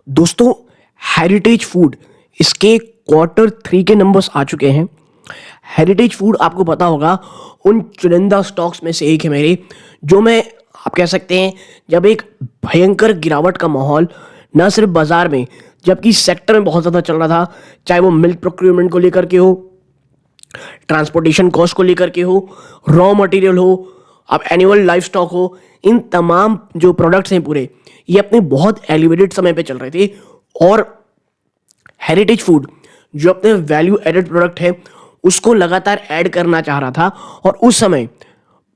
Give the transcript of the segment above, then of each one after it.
दोस्तों, heritage food इसके Q3 के नंबर्स आ चुके हैं। हेरिटेज फूड आपको पता होगा उन चुनिंदा स्टॉक्स में से एक है मेरे, जो मैं आप कह सकते हैं जब एक भयंकर गिरावट का माहौल न सिर्फ बाजार में जबकि सेक्टर में बहुत ज़्यादा चल रहा था, चाहे वो मिल्क प्रोक्योरमेंट को लेकर के हो, ट्रांसपोर्टेशन कॉस्ट को लेकर के हो, रॉ मटेरियल हो, अब एनुअल लाइफ स्टॉक हो, इन तमाम जो प्रोडक्ट्स हैं पूरे ये अपने बहुत एलिवेटेड समय पे चल रहे थे। और हेरिटेज फूड जो अपने वैल्यू एडेड प्रोडक्ट है उसको लगातार ऐड करना चाह रहा था और उस समय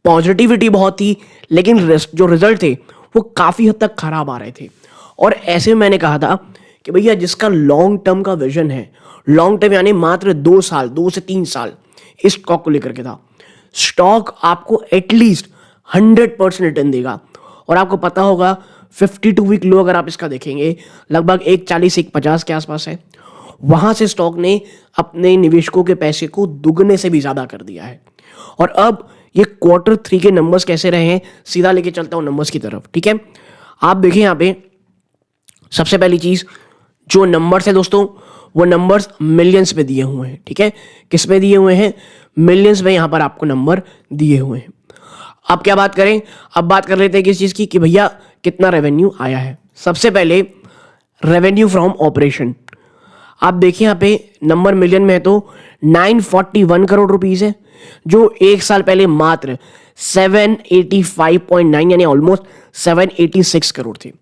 पॉजिटिविटी बहुत थी, लेकिन जो रिजल्ट थे वो काफ़ी हद तक खराब आ रहे थे। और ऐसे में मैंने कहा था कि भैया जिसका लॉन्ग टर्म का विजन है, लॉन्ग टर्म यानी मात्र 2 साल, 2 से 3 साल इस स्टॉक को लेकर के था, स्टॉक आपको एटलीस्ट 100% रिटर्न देगा। और आपको पता होगा 52 वीक लो अगर आप इसका देखेंगे लगभग 140 150 के आसपास है। वहां से स्टॉक ने अपने निवेशकों के पैसे को दुगने से भी ज्यादा कर दिया है। और अब ये Q3 के नंबर्स कैसे रहे हैं, सीधा लेके चलता हूं नंबर्स की तरफ। ठीक है, आप देखें यहां पे सबसे पहली चीज जो नंबर्स है दोस्तों, वो नंबर्स मिलियंस में दिए हुए हैं। ठीक है, किस में दिए हुए हैं? मिलियंस में यहां पर आपको नंबर दिए हुए हैं। अब क्या बात करें, अब बात कर लेते हैं किस चीज की कि भैया कितना रेवेन्यू आया है। सबसे पहले रेवेन्यू फ्रॉम ऑपरेशन, आप देखिए यहाँ पे नंबर मिलियन में है तो 941 करोड़ रुपीस है, जो एक साल पहले मात्र 785.9 यानी ऑलमोस्ट 786 करोड़ थे।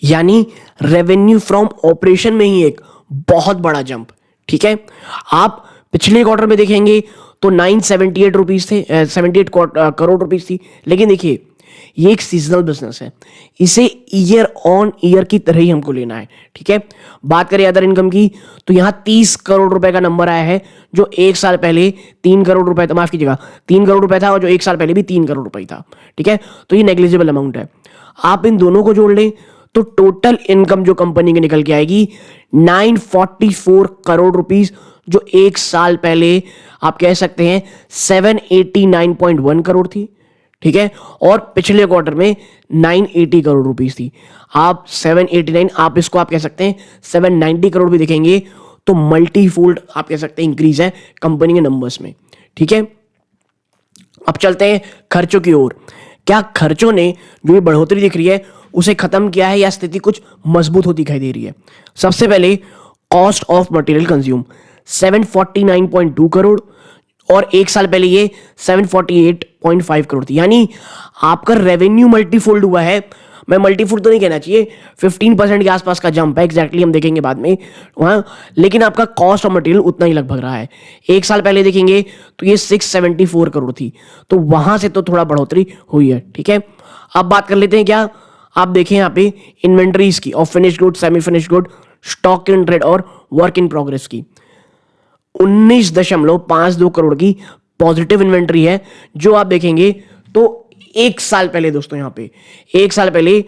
यानी रेवेन्यू फ्रॉम ऑपरेशन में ही एक बहुत बड़ा जंप। ठीक है, आप पिछले क्वार्टर में देखेंगे तो 978 रुपीज थे, 78 करोड़ रुपीज थी। लेकिन देखिए ये एक सीजनल बिजनेस है, इसे ईयर ऑन ईयर की तरह ही हमको लेना है। ठीक है, बात करें अदर इनकम की तो यहां 30 करोड़ रुपए का नंबर आया है, जो एक साल पहले 3 करोड़ रुपए था, माफ कीजिएगा 3 करोड़ रुपए था, और जो एक साल पहले भी 3 करोड़ रुपए था। ठीक है, तो ये नेग्लिजिबल अमाउंट है। आप इन दोनों को जोड़ लें तो टोटल इनकम जो कंपनी की निकल के आएगी 944 करोड़ रुपीस, जो एक साल पहले आप कह सकते हैं 789.1 करोड़ थी। ठीक है, और पिछले क्वार्टर में 980 करोड़ रुपीस थी। आप 789, आप इसको आप कह सकते हैं 790 करोड़ भी देखेंगे तो मल्टीफोल्ड आप कह सकते हैं इंक्रीज है कंपनी के नंबर्स में। ठीक है, अब चलते हैं खर्चों की ओर। क्या खर्चों ने जो ये बढ़ोतरी दिख रही है उसे खत्म किया है या स्थिति कुछ मजबूत होती दिखाई दे रही है? सबसे पहले cost of material consume 749.2 crore, और एक साल पहले ये 748.5 करोड़ थी। यानी आपका रेवेन्यू मल्टीफोल्ड हुआ है। मैं मल्टीफोल्ड तो नहीं कहना चाहिए, 15% के आसपास का जंप है, एग्जैक्टली हम देखेंगे बाद में वहाँ। लेकिन आपका कॉस्ट ऑफ मटेरियल उतना ही लगभग रहा है। एक साल पहले देखेंगे तो ये 674 करोड़ थी, तो वहां से तो थोड़ा बढ़ोतरी हुई है। ठीक है, अब बात कर लेते हैं क्या, आप देखें यहाँ पे इन्वेंट्रीज की, of finish good, semi finish good, stock in trade और वर्क इन प्रोग्रेस की 19.52 करोड़ की पॉजिटिव इन्वेंट्री है, जो आप देखेंगे तो एक साल पहले दोस्तों यहाँ पे एक साल पहले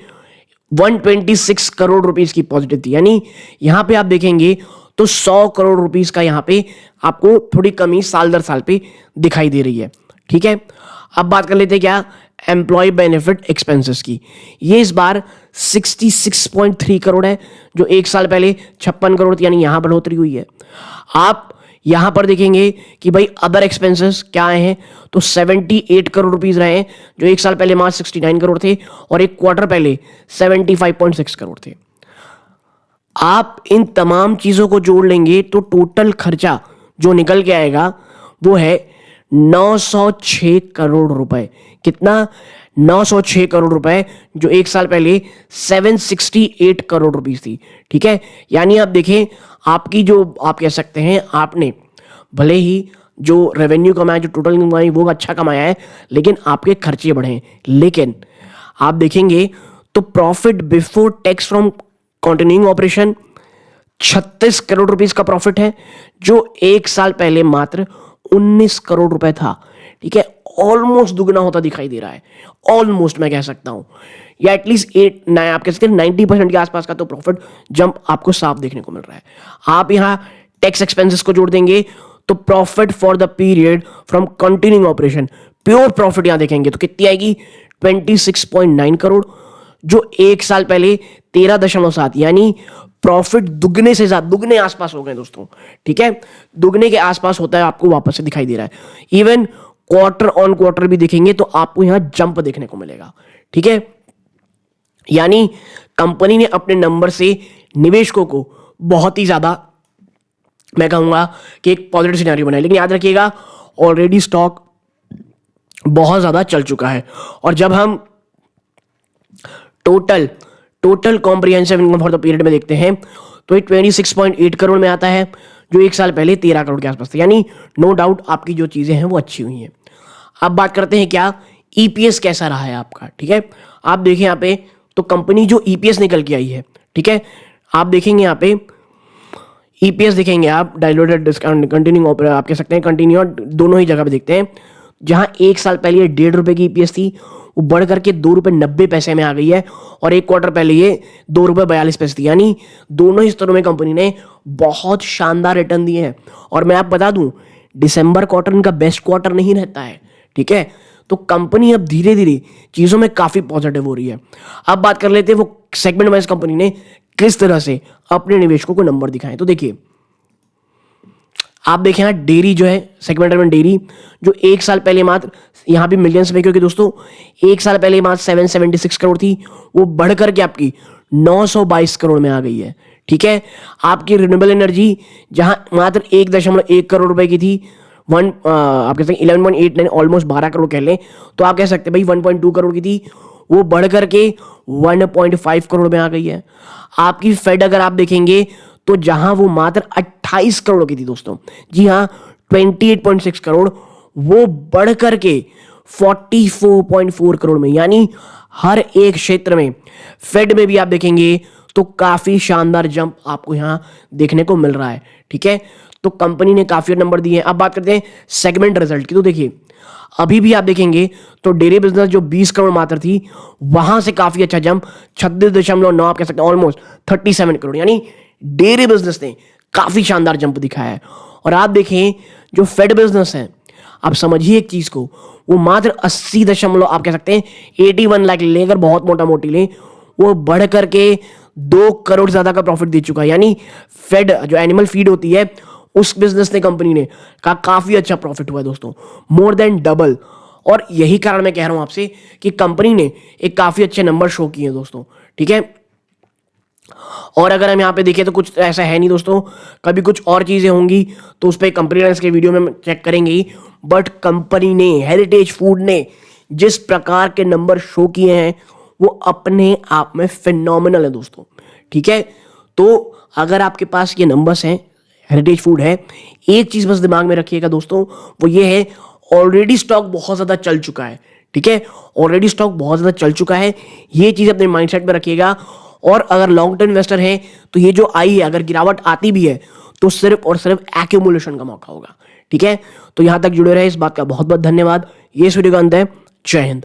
126 करोड़ रुपीस की पॉजिटिव थी। यानी यहाँ पे आप देखेंगे तो 100 करोड़ रुपीस का यहाँ पे आपको थोड़ी कमी साल दर साल पे दिखाई दे रही है। ठीक है, अब बात कर लेते हैं क्या, एम्प्लॉय बेनिफिट एक्सपेंसेस की। ये इस बार 66.3 करोड़ है, जो एक साल पहले 56 करोड़ थी, यानी यहां बढ़ोतरी हुई है। आप यहां पर देखेंगे कि भाई अदर एक्सपेंसेस क्या आए हैं तो 78 करोड़ रुपीस रहे हैं, जो एक साल पहले मात्र 69 करोड़ थे और एक क्वार्टर पहले 75.6 करोड़ थे। आप इन तमाम चीजों को जोड़ लेंगे तो टोटल खर्चा जो निकल के आएगा वो है 906 करोड़ रुपए। कितना? 906 करोड़ रुपए, जो एक साल पहले 768 करोड़ रुपीस थी। ठीक है, यानी आप देखें आपकी जो आप कह सकते हैं आपने भले ही जो रेवेन्यू कमाया, जो टोटल कमाई वो अच्छा कमाया है, लेकिन आपके खर्चे बढ़े। लेकिन आप देखेंगे तो profit before tax from continuing operation 36 crore rupees का प्रॉफिट है, जो एक साल पहले मात्र 19 करोड़ रुपए था। ठीक है, ऑलमोस्ट दुगना होता दिखाई दे रहा है, ऑलमोस्ट मैं कह सकता हूं, या एटलीस्ट 8 आप कह सकते हैं 90% के आसपास का तो प्रॉफिट जंप आपको साफ देखने को मिल रहा है। आप यहां टैक्स एक्सपेंसेस को जोड़ देंगे तो profit for the period from continuing operation, pure profit यहां देखेंगे तो कितनी आएगी 26.9 करोड़, जो 1 साल पहले 13.7 यानी प्रॉफिट दुगने से ज्यादा, दुगने आसपास हो गए दोस्तों, ठीक है, दुगने के आसपास होता है, आपको वापस से दिखाई दे रहा है। इवन क्वार्टर ऑन क्वार्टर भी देखेंगे तो आपको यहां जंप देखने को मिलेगा, ठीक है। यानी कंपनी ने अपने नंबर से निवेशकों को बहुत ही ज्यादा, मैं कहूंगा कि एक पॉजिटिव सिनेरियो बनाया। लेकिन याद रखिएगा ऑलरेडी स्टॉक बहुत ज्यादा चल चुका है, और जब हम total comprehensive income for the period में देखते हैं तो ये 26.8 करोड़ में आता है, जो 1 साल पहले 13 करोड़ के आसपास था। यानी नो डाउट आपकी जो चीजें हैं वो अच्छी हुई हैं। अब बात करते हैं क्या ईपीएस कैसा रहा है आपका, ठीक है। आप देखें यहाँ पे तो कंपनी जो ईपीएस निकल के आई है, ठीक है, आप देखेंगे यहाँ पे ईपीएस देखेंगे आप, डाइल्यूटेड डिस्काउंट कंटिन्यू आप कह सकते हैं कंटिन्यू, दोनों ही जगह पे देखते हैं। जहां 1 साल पहले ये 1.5 रुपए की ईपीएस थी, वो बढ़ करके 2 रुपए 90 पैसे में आ गई है, और 1 क्वार्टर पहले ये 2 रुपए 42 पैसे थी। यानी दोनों ही स्तरों में कंपनी ने बहुत शानदार रिटर्न दिए हैं। और मैं आप बता दूं, दिसंबर क्वार्टर इनका बेस्ट क्वार्टर नहीं रहता है, ठीक है। तो कंपनी अब धीरे धीरे चीजों में काफी पॉजिटिव हो रही है। अब बात कर लेते हैं वो सेगमेंट वाइज कंपनी ने किस तरह से अपने निवेशकों को नंबर दिखाए। तो देखिए आप देखें यहाँ डेयरी जो है सेगमेंट में, डेयरी जो 1 साल पहले मात्र, यहाँ भी मिलियंस में, क्योंकि दोस्तों 1 साल पहले मात्र 776 करोड़ थी, वो बढ़ करके आपकी 922 करोड़ में आ गई है, ठीक है। आपकी रिन्यूएबल एनर्जी जहां मात्र 1.1 करोड़ रुपए की थी, आप कह सकते हैं 11.89, ऑलमोस्ट 12 करोड़ कह लें, तो आप कह सकते हैं भाई 1.2 करोड़ की थी, वो बढ़ करके 1.5 करोड़ में आ गई है। आपकी फेड अगर आप देखेंगे तो जहां वो मात्र 28 करोड़ की थी दोस्तों, जी हां 28.6 करोड़, वो बढ़ करके 44.4 करोड़ में। यानी हर एक क्षेत्र में, फेड में भी आप देखेंगे तो काफी शानदार जंप आपको यहां देखने को मिल रहा है, ठीक है। तो कंपनी ने काफी नंबर दिए हैं। अब बात करते हैं सेगमेंट रिजल्ट की। तो देखिए अभी भी आप देखेंगे तो डेयरी बिजनेस जो 20 करोड़ मात्र थी, वहां से काफी अच्छा जंप 36.9, आप कह सकते हैं ऑलमोस्ट 37 करोड़। यानी डेयरी बिजनेस ने काफी शानदार जंप दिखाया है। और आप देखें जो फेड बिजनेस है, आप समझिए एक चीज को, वो मात्र 80 दशमलव आप कह सकते हैं 81 लाख लेकर बहुत मोटा मोटी ले, वो बढ़ करके 2 करोड़ ज्यादा का प्रॉफिट दे चुका है। यानी फेड जो एनिमल फीड होती है, उस बिजनेस ने, कंपनी ने का काफी अच्छा प्रॉफिट हुआ है दोस्तों, मोर देन डबल। और यही कारण मैं कह रहा हूं आपसे कि कंपनी ने एक काफी अच्छे नंबर शो किए हैं दोस्तों, ठीक है। और अगर हम यहाँ पे देखें तो कुछ ऐसा है नहीं दोस्तों, कभी कुछ और चीजें होंगी तो उस पर कंपनी के वीडियो में चेक करेंगे ही। बट कंपनी ने, हेरिटेज फूड ने जिस प्रकार के नंबर शो किए हैं वो अपने आप में फिनोमिनल है दोस्तों, ठीक है। तो अगर आपके पास ये नंबर्स हैं, हेरिटेज फूड है, एक चीज बस दिमाग में रखिएगा दोस्तों, वो ये है ऑलरेडी स्टॉक बहुत ज्यादा चल चुका है, ठीक है। ऑलरेडी स्टॉक बहुत ज्यादा चल चुका है, ये चीज अपने माइंडसेट में रखिएगा। और अगर लॉन्ग टर्म इन्वेस्टर है तो ये जो आई है, अगर गिरावट आती भी है तो सिर्फ और सिर्फ एक्यूमुलेशन का मौका होगा, ठीक है। तो यहां तक जुड़े रहे, इस बात का बहुत बहुत धन्यवाद। ये इस वीडियो का अंत है। जय हिंद।